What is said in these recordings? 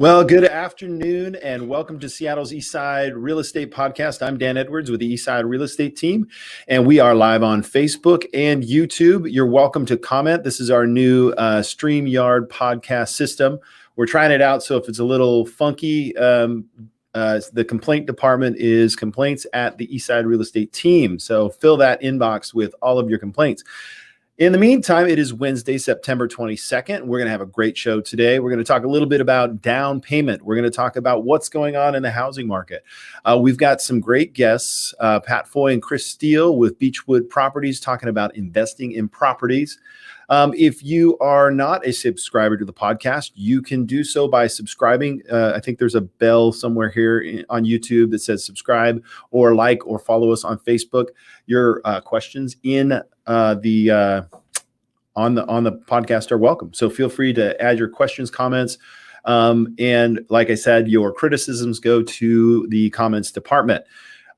Well, good afternoon and welcome to Seattle's Eastside Real Estate Podcast. I'm Dan Edwards with the Eastside Real Estate Team, and we are live on Facebook and YouTube. You're welcome to comment. This is our new StreamYard podcast system. We're trying it out, so if it's a little funky, the complaint department is complaints at the Eastside Real Estate Team. So fill that inbox with all of your complaints. In the meantime, it is Wednesday, September 22nd. We're going to have a great show today. We're going to talk a little bit about down payment. We're going to talk about what's going on in the housing market. We've got some great guests, Pat Foy and Chris Steele with Beechwood Properties, talking about investing in properties. If you are not a subscriber to the podcast, you can do so by subscribing. I think there's a bell somewhere here on YouTube that says subscribe or like or follow us on Facebook. Your questions on the podcast are welcome. So feel free to add your questions, comments, and like I said, your criticisms go to the comments department.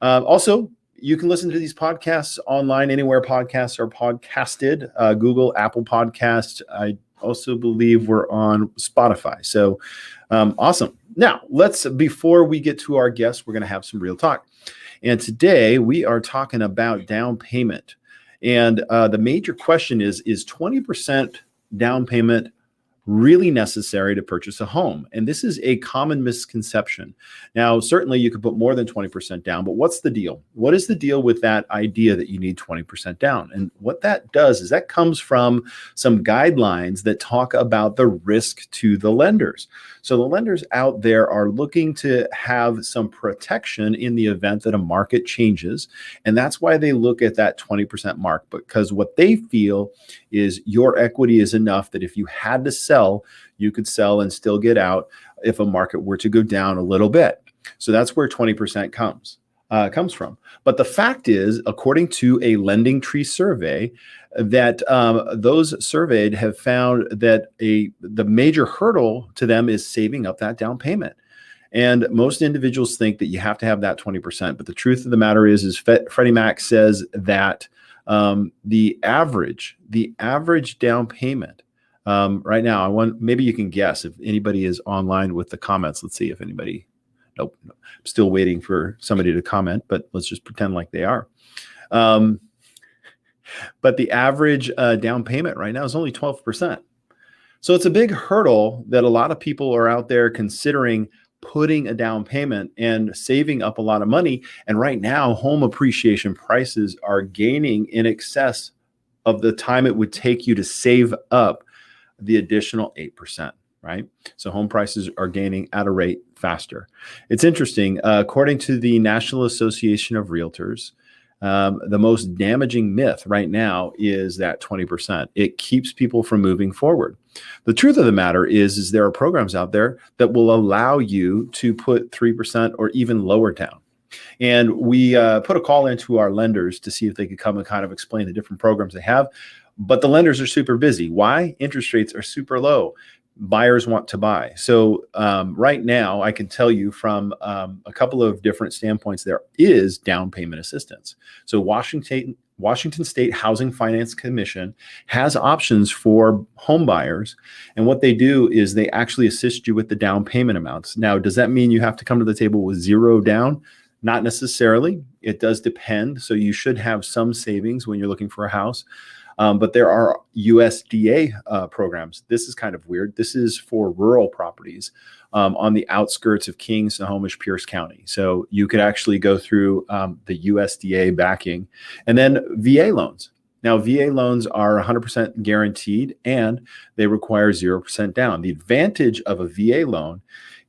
Also, you can listen to these podcasts online anywhere podcasts are podcasted, Google, Apple Podcasts. I also believe we're on Spotify. So awesome. Now, before we get to our guests, we're going to have some real talk. And today we are talking about down payment. And the major question is 20% down payment really necessary to purchase a home? And this is a common misconception. Now, certainly you could put more than 20% down, but what's the deal? What is the deal with that idea that you need 20% down? And what that does is that comes from some guidelines that talk about the risk to the lenders. So the lenders out there are looking to have some protection in the event that a market changes. And that's why they look at that 20% mark, because what they feel is your equity is enough that if you had to sell, you could sell and still get out if a market were to go down a little bit. So that's where 20% comes from. But the fact is, according to a Lending Tree survey, that those surveyed have found that the major hurdle to them is saving up that down payment. And most individuals think that you have to have that 20%. But the truth of the matter is Freddie Mac says that the average down payment right now, maybe you can guess if anybody is online with the comments. Let's see if anybody. Nope. I'm still waiting for somebody to comment, but let's just pretend like they are. But the average down payment right now is only 12%. So it's a big hurdle that a lot of people are out there considering putting a down payment and saving up a lot of money. And right now, home appreciation prices are gaining in excess of the time it would take you to save up the additional 8%. Right? So home prices are gaining at a rate faster. It's interesting. According to the National Association of Realtors, the most damaging myth right now is that 20%. It keeps people from moving forward. The truth of the matter is there are programs out there that will allow you to put 3% or even lower down. And we put a call into our lenders to see if they could come and kind of explain the different programs they have. But the lenders are super busy. Why? Interest rates are super low. Buyers want to buy. So right now, I can tell you from a couple of different standpoints, there is down payment assistance. So Washington State Housing Finance Commission has options for home buyers. And what they do is they actually assist you with the down payment amounts. Now, does that mean you have to come to the table with zero down? Not necessarily. It does depend. So you should have some savings when you're looking for a house. But there are USDA programs. This is kind of weird. This is for rural properties on the outskirts of King, Snohomish, Pierce County. So you could actually go through the USDA backing and then VA loans. Now, VA loans are 100% guaranteed and they require 0% down. The advantage of a VA loan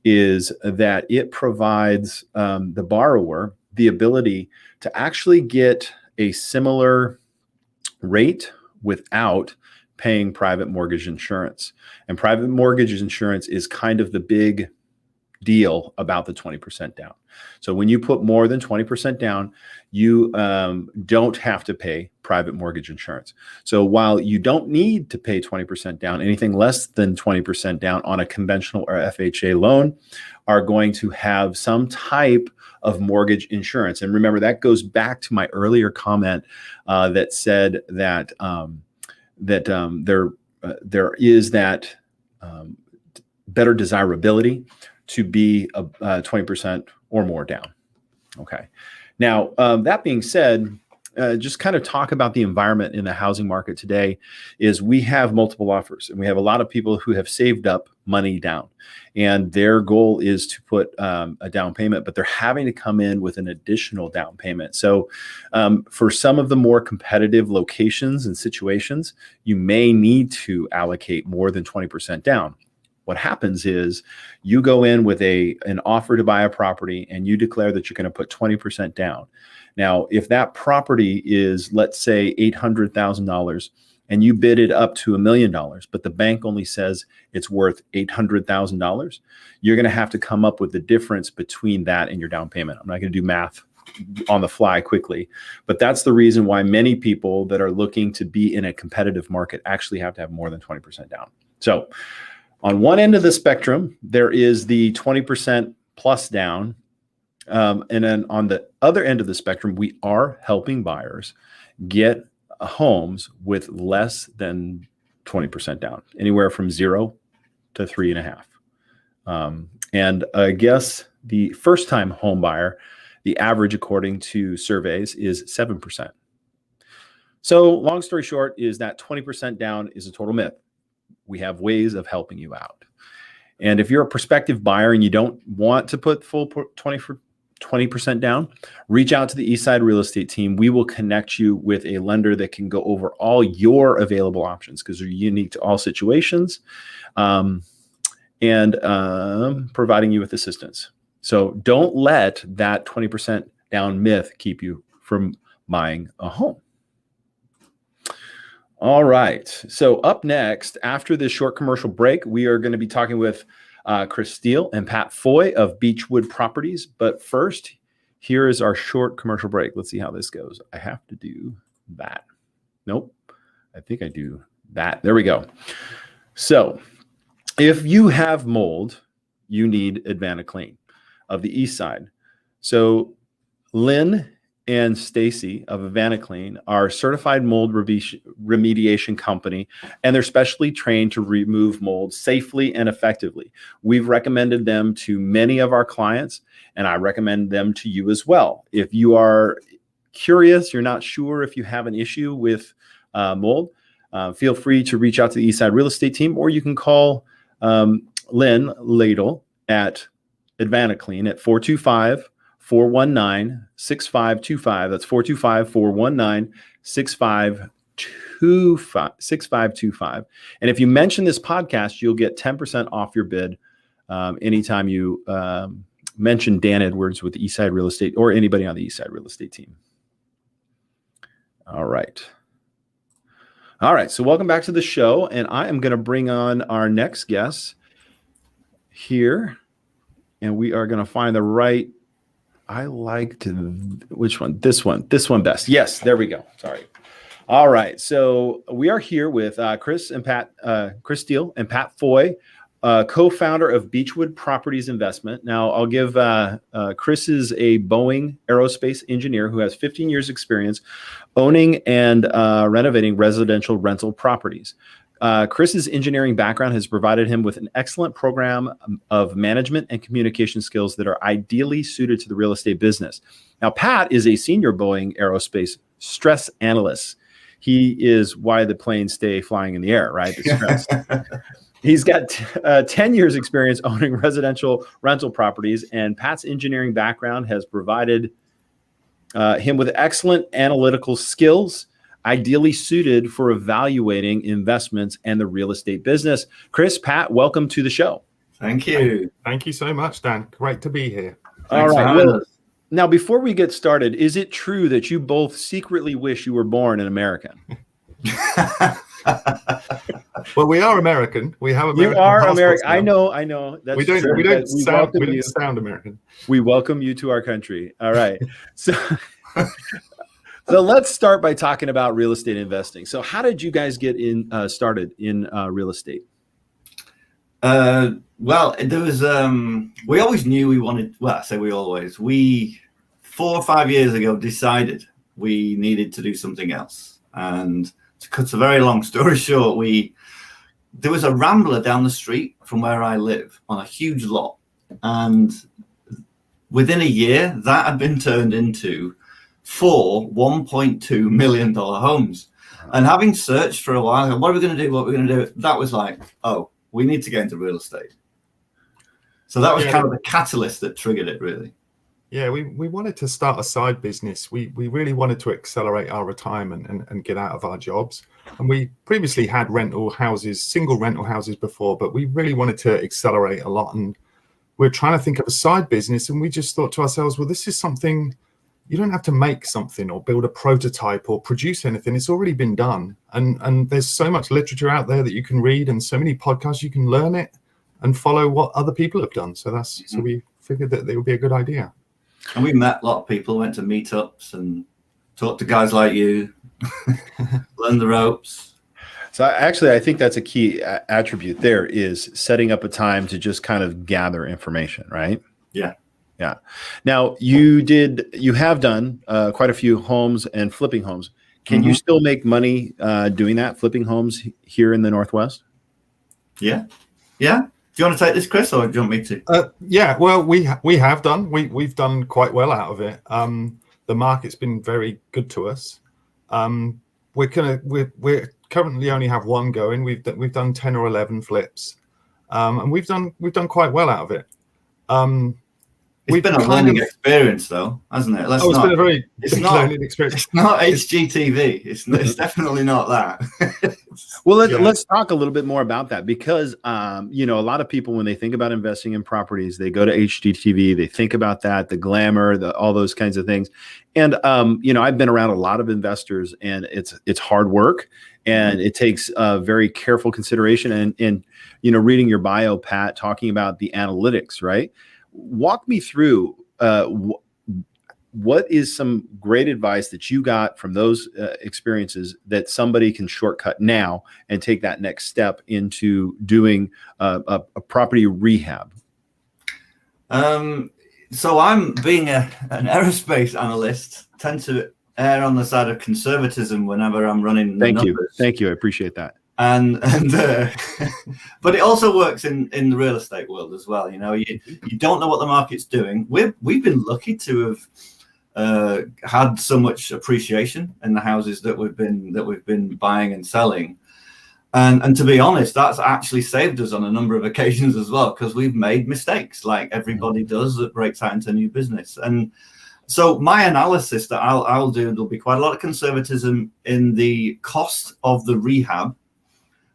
is that it provides the borrower the ability to actually get a similar rate without paying private mortgage insurance. And private mortgage insurance is kind of the big deal about the 20% down. So when you put more than 20% down, you don't have to pay private mortgage insurance. So while you don't need to pay 20% down, anything less than 20% down on a conventional or FHA loan are going to have some type of mortgage insurance. And remember, that goes back to my earlier comment that said that there is that better desirability to be 20% or more down. Okay. Now, that being said, just kind of talk about the environment in the housing market today is we have multiple offers, and we have a lot of people who have saved up money down, and their goal is to put a down payment, but they're having to come in with an additional down payment. So for some of the more competitive locations and situations, you may need to allocate more than 20% down. What happens is you go in with an offer to buy a property and you declare that you're going to put 20% down. Now, if that property is, let's say, $800,000 and you bid it up to $1 million, but the bank only says it's worth $800,000, you're going to have to come up with the difference between that and your down payment. I'm not going to do math on the fly quickly, but that's the reason why many people that are looking to be in a competitive market actually have to have more than 20% down. So on one end of the spectrum, there is the 20% plus down. And then on the other end of the spectrum, we are helping buyers get homes with less than 20% down, anywhere from 0 to 3.5. And I guess the first time home buyer, the average according to surveys is 7%. So long story short is that 20% down is a total myth. We have ways of helping you out. And if you're a prospective buyer and you don't want to put full 20% down, reach out to the Eastside real estate team. We will connect you with a lender that can go over all your available options because they're unique to all situations, and providing you with assistance. So don't let that 20% down myth keep you from buying a home. All right. So up next, after this short commercial break, we are going to be talking with Chris Steele and Pat Foy of Beechwood Properties. But first, here is our short commercial break. Let's see how this goes. I have to do that. Nope. I think I do that. There we go. So if you have mold, you need Advanaclean of the Eastside. So Lynn and Stacy of Advanaclean are certified mold remediation company, and they're specially trained to remove mold safely and effectively. We've recommended them to many of our clients, and I recommend them to you as well. If you are curious, you're not sure if you have an issue with mold, feel free to reach out to the Eastside real estate team, or you can call Lynn Ladle at Advanaclean at 425-419-6525. That's 425-419-6525. And if you mention this podcast, you'll get 10% off your bid anytime you mention Dan Edwards with the Eastside Real Estate or anybody on the Eastside Real Estate team. All right. So welcome back to the show. And I am going to bring on our next guest here. And we are going to find the right... I liked which one? This one best. Yes, there we go. Sorry. All right. So we are here with Chris Steele and Pat Foy, co-founder of Beechwood Properties Investment. Now I'll give Chris is a Boeing aerospace engineer who has 15 years experience owning and renovating residential rental properties. Chris's engineering background has provided him with an excellent program of management and communication skills that are ideally suited to the real estate business. Now, Pat is a senior Boeing aerospace stress analyst. He is why the planes stay flying in the air, right? The stress. He's got 10 years experience owning residential rental properties, and Pat's engineering background has provided him with excellent analytical skills, ideally suited for evaluating investments and the real estate business. Chris, Pat, welcome to the show. Thank you. Thank you so much, Dan. Great to be here. All right. Well, now, before we get started, is it true that you both secretly wish you were born an American? Well, we are American. We have American. You are American. Now. I know. That's we don't. true. We don't sound American. We welcome you to our country. All right. So let's start by talking about real estate investing. So how did you guys get started in real estate? Well, there was, we always knew we wanted, well, I say we 4 or 5 years ago decided we needed to do something else. And to cut a very long story short, we there was a rambler down the street from where I live on a huge lot, and within a year that had been turned into 4 $1.2 million homes. And having searched for a while, what are we going to do? What are we going to do? That was like, oh, we need to get into real estate. So that was kind of the catalyst that triggered it, really. Yeah, we wanted to start a side business. We really wanted to accelerate our retirement and get out of our jobs. And we previously had single rental houses before, but we really wanted to accelerate a lot. And we're trying to think of a side business. And we just thought to ourselves, well, this is something, you don't have to make something or build a prototype or produce anything. It's already been done. And there's so much literature out there that you can read and so many podcasts, you can learn it and follow what other people have done. So so we figured that it would be a good idea. And we met a lot of people, went to meetups and talked to guys like you, learn the ropes. So actually, I think that's a key attribute there is setting up a time to just kind of gather information, right? Yeah. Yeah. Now you have done quite a few homes and flipping homes. Can you still make money doing that, flipping homes here in the Northwest? Yeah. Yeah. Do you want to take this, Chris, or do you want me to? Yeah, well, we have done. We've done quite well out of it. The market's been very good to us. We're currently only have one going. We've done 10 or 11 flips, and we've done quite well out of it. It's been a learning experience, though, hasn't it? It's been a very big learning experience. It's not HGTV. It's definitely not that. Well, let's talk a little bit more about that because, a lot of people, when they think about investing in properties, they go to HGTV, they think about that, the glamour, all those kinds of things. And, I've been around a lot of investors and it's hard work and it takes very careful consideration and, reading your bio, Pat, talking about the analytics, right? Walk me through what is some great advice that you got from those experiences that somebody can shortcut now and take that next step into doing a property rehab? So I'm being an aerospace analyst, tend to err on the side of conservatism whenever I'm running the numbers. Thank you. I appreciate that. And but it also works in the real estate world as well. You don't know what the market's doing. We've been lucky to have had so much appreciation in the houses that we've been buying and selling, and to be honest, that's actually saved us on a number of occasions as well because we've made mistakes like everybody does that breaks out into new business. And so my analysis that I'll do, there'll be quite a lot of conservatism in the cost of the rehab.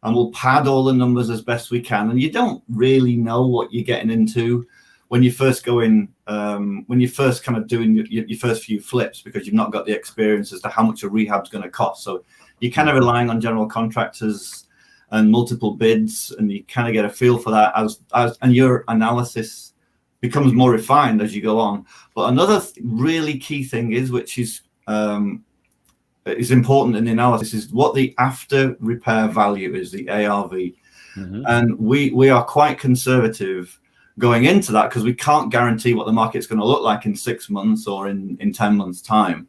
And we'll pad all the numbers as best we can. And you don't really know what you're getting into when you first go in, when you're first kind of doing your first few flips, because you've not got the experience as to how much a rehab's going to cost. So you're kind of relying on general contractors and multiple bids, and you kind of get a feel for that and your analysis becomes more refined as you go on. But another really key thing which is important in the analysis, is what the after repair value is, the ARV. And we are quite conservative going into that because we can't guarantee what the market's going to look like in 6 months or in 10 months time.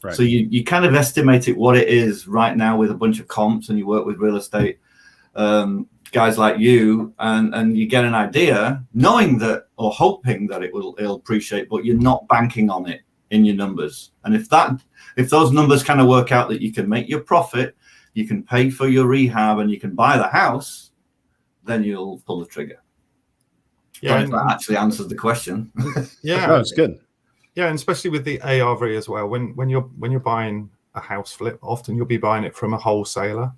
Right. So you kind of estimate it what it is right now with a bunch of comps, and you work with real estate guys like you, and you get an idea, knowing that or hoping that it'll appreciate, but you're not banking on it in your numbers. And if those numbers kind of work out that you can make your profit, you can pay for your rehab, and you can buy the house, then you'll pull the trigger. Yeah, and that actually answers the question. Yeah, no, it's good. Yeah, and especially with the ARV as well. When you're buying a house flip, often you'll be buying it from a wholesaler,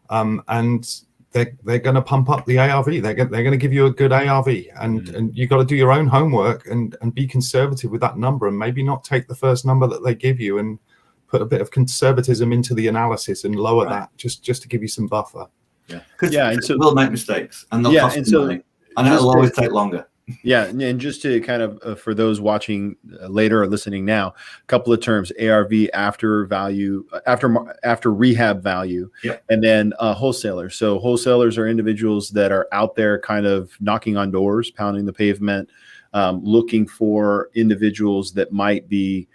and they're going to pump up the ARV. They're going to give you a good ARV, and you got to do your own homework and be conservative with that number, and maybe not take the first number that they give you, and put a bit of conservatism into the analysis and lower that just to give you some buffer. Yeah, because and so we'll make mistakes, and they'll cost money, and it'll always take longer. Yeah, and just to kind of for those watching later or listening now, a couple of terms: ARV, after value, after rehab value, and then wholesalers. So wholesalers are individuals that are out there kind of knocking on doors, pounding the pavement, looking for individuals that might be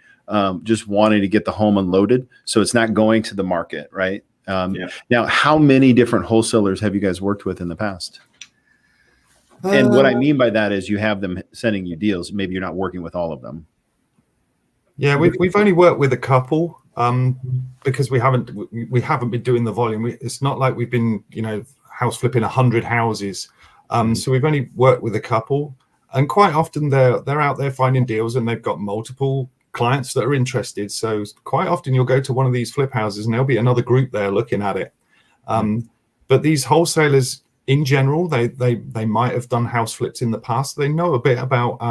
just wanting to get the home unloaded. So it's not going to the market, right? Now, how many different wholesalers have you guys worked with in the past? And what I mean by that is you have them sending you deals. Maybe you're not working with all of them. Yeah, we've only worked with a couple because we haven't been doing the volume. It's not like we've been house flipping 100 houses. So we've only worked with a couple, and quite often they're out there finding deals, and they've got multiple clients that are interested. So quite often you'll go to one of these flip houses, and there'll be another group there looking at it. But these wholesalers, in general, they might have done house flips in the past. They know a bit about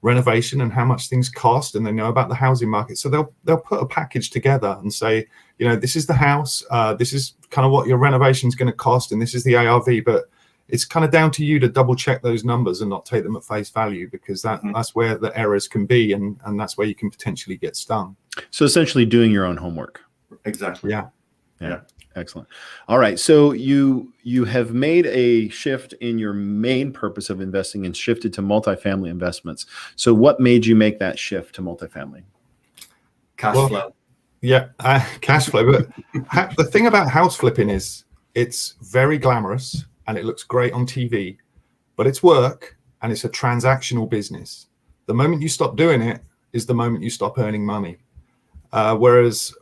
renovation and how much things cost, and they know about the housing market. So they'll put a package together and say, this is the house, this is kind of what your renovation is going to cost, and this is the ARV. But it's kind of down to you to double check those numbers and not take them at face value, because that's where the errors can be, and that's where you can potentially get stung. So essentially doing your own homework. Exactly. Yeah. Excellent. All right. So you have made a shift in your main purpose of investing and shifted to multifamily investments. So what made you make that shift to multifamily? Cash flow. Yeah, cash flow. But the thing about house flipping is it's very glamorous and it looks great on TV, but it's work and it's a transactional business. The moment you stop doing it is the moment you stop earning money. Whereas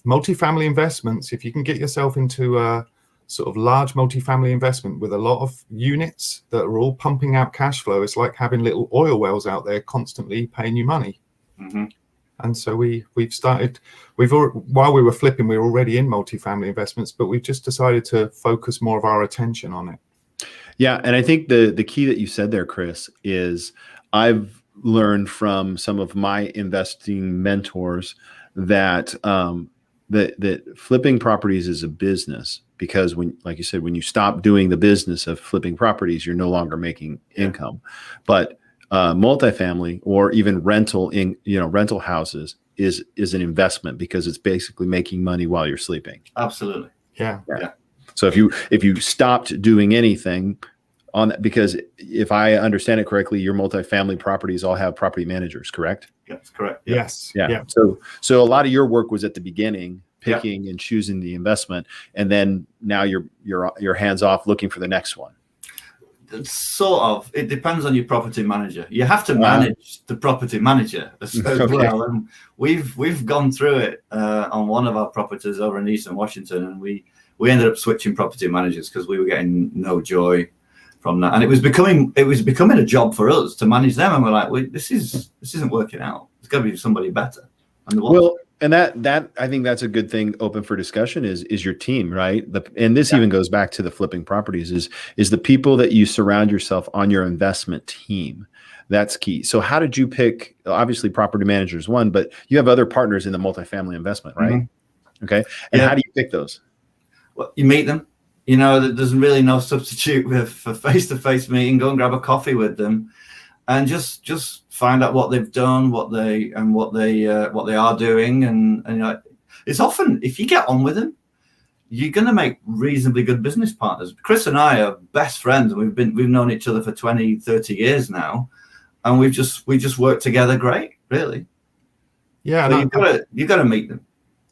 multifamily investments, if you can get yourself into a sort of large multifamily investment with a lot of units that are all pumping out cash flow, it's like having little oil wells out there constantly paying you money. And so while we were flipping, we were already in multifamily investments, but we've just decided to focus more of our attention on it. Yeah, and I think the key that you said there, Chris, is I've learned from some of my investing mentors that that flipping properties is a business, because when, like you said, when you stop doing the business of flipping properties, you're no longer making income. But multifamily or even rental houses is an investment, because it's basically making money while you're sleeping. Absolutely. Yeah. So if you stopped doing anything on that, because if I understand it correctly, your multifamily properties all have property managers, correct? Yes, correct. Yes. Yeah. So a lot of your work was at the beginning, picking and choosing the investment, and then now you're hands off looking for the next one. Sort of. It depends on your property manager. You have to manage the property manager as well. And we've gone through it on one of our properties over in Eastern Washington, and we ended up switching property managers because we were getting no joy from that, and it was becoming a job for us to manage them. And we're like, this isn't working out. There's got to be somebody better. And that I think that's a good thing open for discussion is your team, right? And this even goes back to the flipping properties is the people that you surround yourself on your investment team. That's key. So how did you pick? Obviously, property manager is one, but you have other partners in the multifamily investment, right? Okay. And how do you pick those? Well, you meet them. There's really no substitute for face-to-face meeting. Go and grab a coffee with them, and just find out what they've done, what they are doing, and it's often, if you get on with them, you're going to make reasonably good business partners. Chris and I are best friends, and we've known each other for 20, 30 years now, and we just work together great, really. Yeah, so you got to meet them.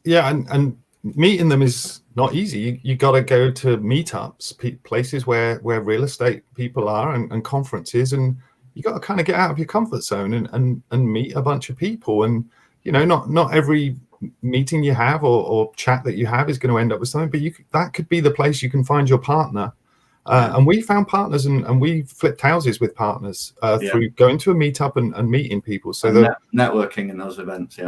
Yeah, and meeting them is not easy. You got to go to meetups, places where real estate people are, and conferences, and you got to kind of get out of your comfort zone and meet a bunch of people. And not every meeting you have or chat that you have is going to end up with something, but that could be the place you can find your partner. And we found partners, and we flipped houses with partners through going to a meetup and meeting people. So networking in those events,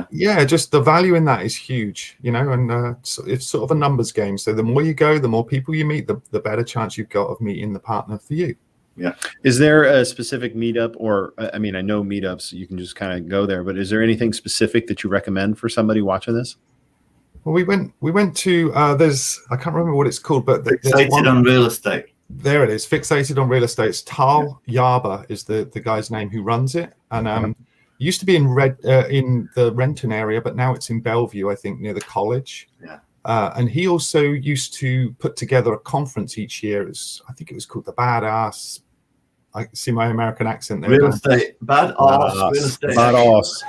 just the value in that is huge, and so it's sort of a numbers game. So the more you go, the more people you meet, the better chance you've got of meeting the partner for you. Yeah. Is there a specific meetup, or I know meetups, you can just kind of go there, but is there anything specific that you recommend for somebody watching this? Well, we went to I can't remember what it's called, but Fixated on Real Estate. There it is, Fixated on Real Estate. It's Tal Yarber is the guy's name who runs it, and used to be in the Renton area, but now it's in Bellevue, I think, near the college. Yeah. And he also used to put together a conference each year. I think it was called the Badass. I see my American accent there. Real estate, badass, real estate. Badass.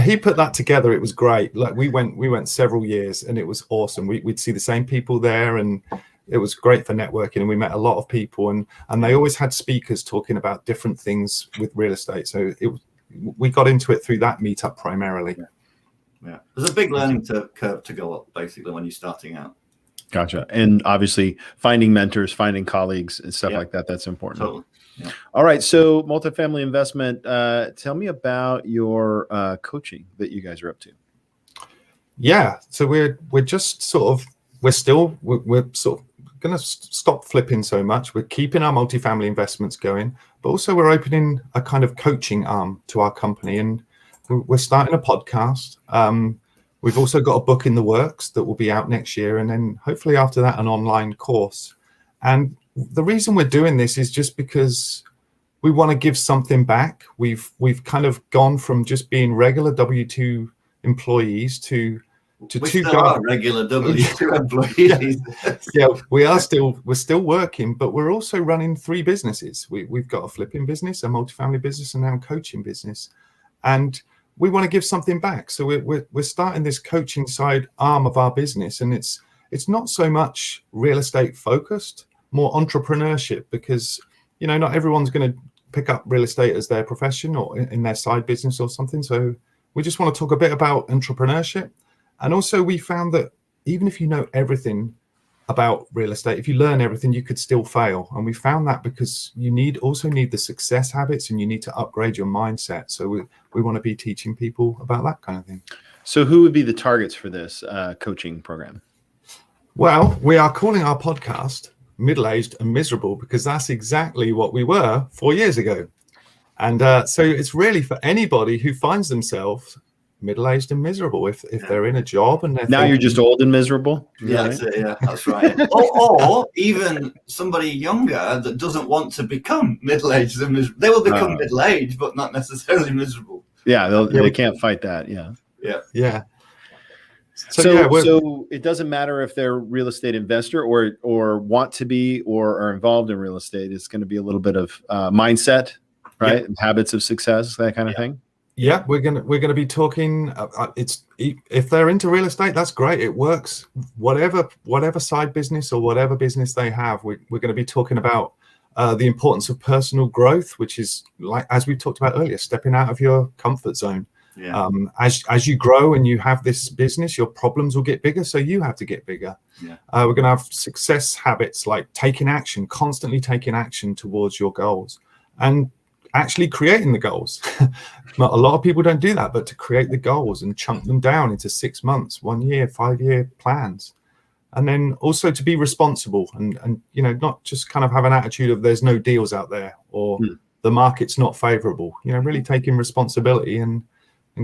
he put that together. It was great. Like we went several years, and it was awesome. We'd see the same people there, and it was great for networking. And we met a lot of people, and they always had speakers talking about different things with real estate. So we got into it through that meetup primarily. Yeah, there's a big learning curve to go up basically when you're starting out. Gotcha. And obviously finding mentors, finding colleagues and stuff like that, that's important. Totally. Yeah. All right. So multifamily investment, tell me about your coaching that you guys are up to. Yeah. So we're just sort of, we're sort of going to stop flipping so much. We're keeping our multifamily investments going, but also we're opening a kind of coaching arm to our company, and we're starting a podcast. We've also got a book in the works that will be out next year, and then hopefully after that, an online course. And the reason we're doing this is just because we want to give something back. We've kind of gone from just being regular W-2 employees to we still are regular W-2 employees. Yeah, we're still working, but we're also running 3 businesses. We've got a flipping business, a multifamily business, and now a coaching business. And we want to give something back. So we're starting this coaching side arm of our business, and it's not so much real estate focused, more entrepreneurship, because not everyone's going to pick up real estate as their profession or in their side business or something. So we just want to talk a bit about entrepreneurship. And also we found that even if you know everything about real estate, if you learn everything, you could still fail. And we found that because you also need the success habits, and you need to upgrade your mindset. So we want to be teaching people about that kind of thing. So who would be the targets for this coaching program? Well, we are calling our podcast Middle-Aged and Miserable, because that's exactly what we were 4 years ago. And so it's really for anybody who finds themselves middle-aged and miserable, if they're in a job and they're you're just old and miserable. Yeah, right? That's right. or even somebody younger that doesn't want to become middle-aged and miserable. They will become middle-aged, but not necessarily miserable. Yeah, they can't fight that. Yeah. So it doesn't matter if they're a real estate investor or want to be or are involved in real estate. It's going to be a little bit of mindset, right? And habits of success, that kind of thing. Yeah, we're gonna be talking. If they're into real estate, that's great. It works. Whatever side business or whatever business they have, we're going to be talking about the importance of personal growth, which is, like as we talked about earlier, stepping out of your comfort zone. Yeah. As you grow and you have this business, your problems will get bigger, so you have to get bigger. Yeah. We're going to have success habits like taking action, constantly taking action towards your goals, and actually creating the goals. A lot of people don't do that, but to create the goals and chunk them down into 6 months, 1 year, 5-year plans. And then also to be responsible and not just kind of have an attitude of there's no deals out there or the market's not favorable, really taking responsibility and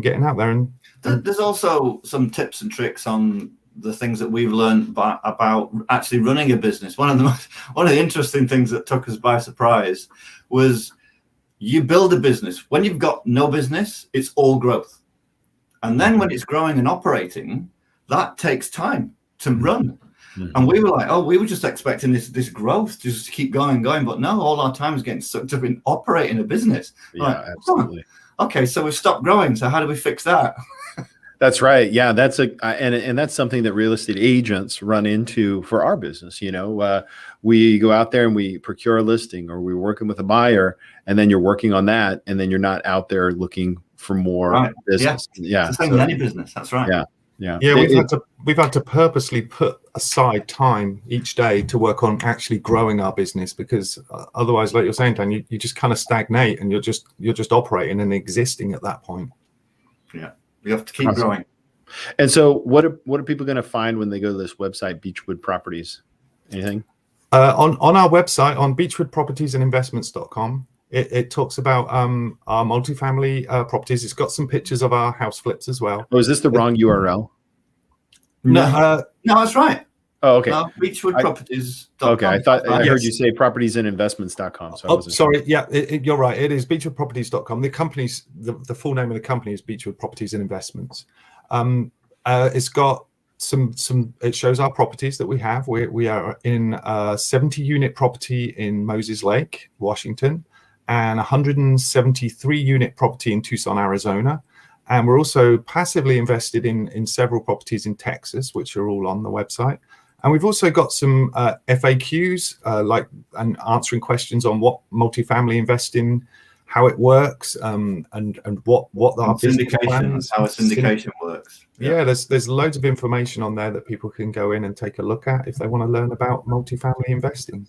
getting out there. And there's also some tips and tricks on the things that we've learned about actually running a business. One of the interesting things that took us by surprise was, you build a business. When you've got no business, it's all growth. And then when it's growing and operating, that takes time to run. Mm-hmm. And we were like, we were just expecting this growth to just keep going. But no, all our time is getting sucked up in operating a business. Yeah, absolutely. Okay, so we've stopped growing. So how do we fix that? That's right. Yeah, and that's something that real estate agents run into for our business. We go out there and we procure a listing, or we're working with a buyer, and then you're working on that, and then you're not out there looking for more business. Yeah. It's the same with any business. That's right. Yeah. We've had to purposely put aside time each day to work on actually growing our business, because otherwise, like you're saying, Dan, you just kind of stagnate and you're just operating and existing at that point. Yeah. We have to keep growing. And so what are people going to find when they go to this website, Beechwood Properties? Anything? On our website, on beechwoodpropertiesinvestments.com, it talks about our multifamily properties. It's got some pictures of our house flips as well. Oh, is this the wrong URL? No, that's right. Oh, okay. Beechwoodproperties.com. Okay, I heard you say propertiesinvestments.com. So sorry. Yeah, you're right. It is beechwoodproperties.com. The company's the full name of the company is Beechwood Properties and Investments. It's got some. It shows our properties that we have. We are in a 70-unit property in Moses Lake, Washington, and 173-unit property in Tucson, Arizona, And we're also passively invested in several properties in Texas, which are all on the website. And we've also got some FAQs, and answering questions on what multifamily investing, how it works, and what our business plans, how a syndication works. Yeah, there's loads of information on there that people can go in and take a look at if they want to learn about multifamily investing.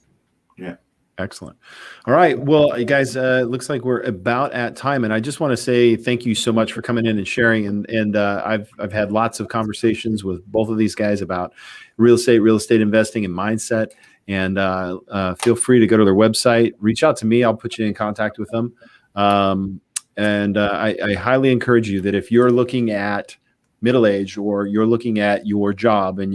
Yeah. Excellent. All right. Well, you guys, looks like we're about at time, and I just want to say thank you so much for coming in and sharing. And I've had lots of conversations with both of these guys about real estate investing, and mindset. And feel free to go to their website, reach out to me. I'll put you in contact with them. I highly encourage you that if you're looking at middle age, or you're looking at your job, and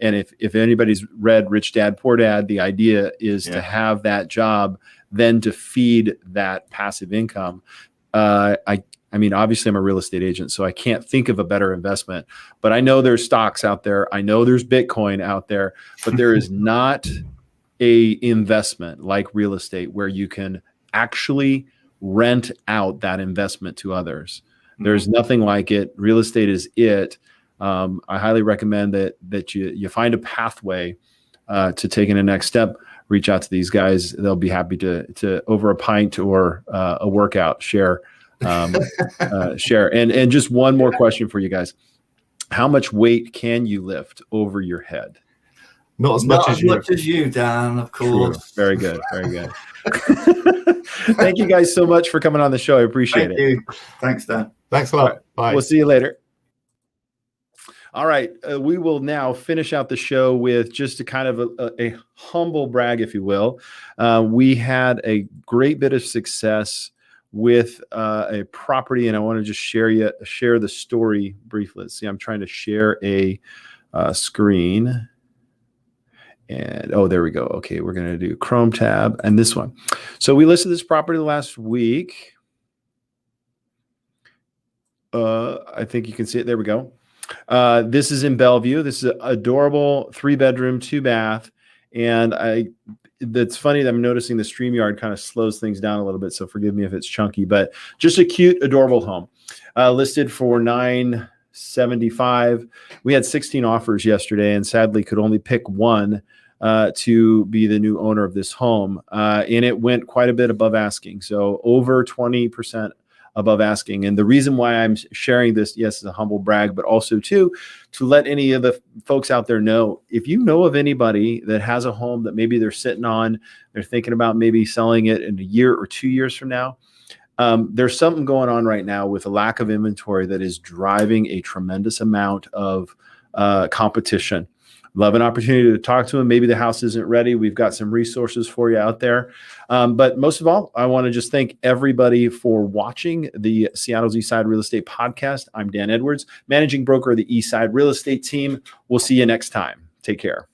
if anybody's read Rich Dad Poor Dad, the idea is to have that job, then to feed that passive income. I mean, obviously I'm a real estate agent, so I can't think of a better investment, but I know there's stocks out there. I know there's Bitcoin out there, but there is not a investment like real estate where you can actually rent out that investment to others. There's nothing like it. Real estate is it. I highly recommend that you find a pathway to taking the next step. Reach out to these guys. They'll be happy to over a pint or a workout share. Share. And just one more question for you guys. How much weight can you lift over your head? Not as much as you, Dan, of course. True. Very good. Very good. Thank you guys so much for coming on the show. I appreciate it. Thanks, Dan. Thanks a lot. Right. Bye. We'll see you later. All right. We will now finish out the show with just a kind of a humble brag, if you will. We had a great bit of success with a property, and I want to just share the story briefly. Let's see, I'm trying to share a screen. And there we go. Okay, we're going to do Chrome tab and this one. So we listed this property last week. I think you can see it. There we go. This is in Bellevue. This is an adorable 3-bedroom, 2-bath. And that's funny that I'm noticing the StreamYard kind of slows things down a little bit. So forgive me if it's chunky, but just a cute, adorable home. Listed for $975. We had 16 offers yesterday, and sadly could only pick one to be the new owner of this home. And it went quite a bit above asking. So over 20% above asking. And the reason why I'm sharing this, yes, is a humble brag, but also too, to let any of the folks out there know, if you know of anybody that has a home that maybe they're sitting on, they're thinking about maybe selling it in a year or 2 years from now, there's something going on right now with a lack of inventory that is driving a tremendous amount of competition. Love an opportunity to talk to them. Maybe the house isn't ready. We've got some resources for you out there. But most of all, I want to just thank everybody for watching the Seattle's Eastside Real Estate Podcast. I'm Dan Edwards, managing broker of the Eastside Real Estate team. We'll see you next time. Take care.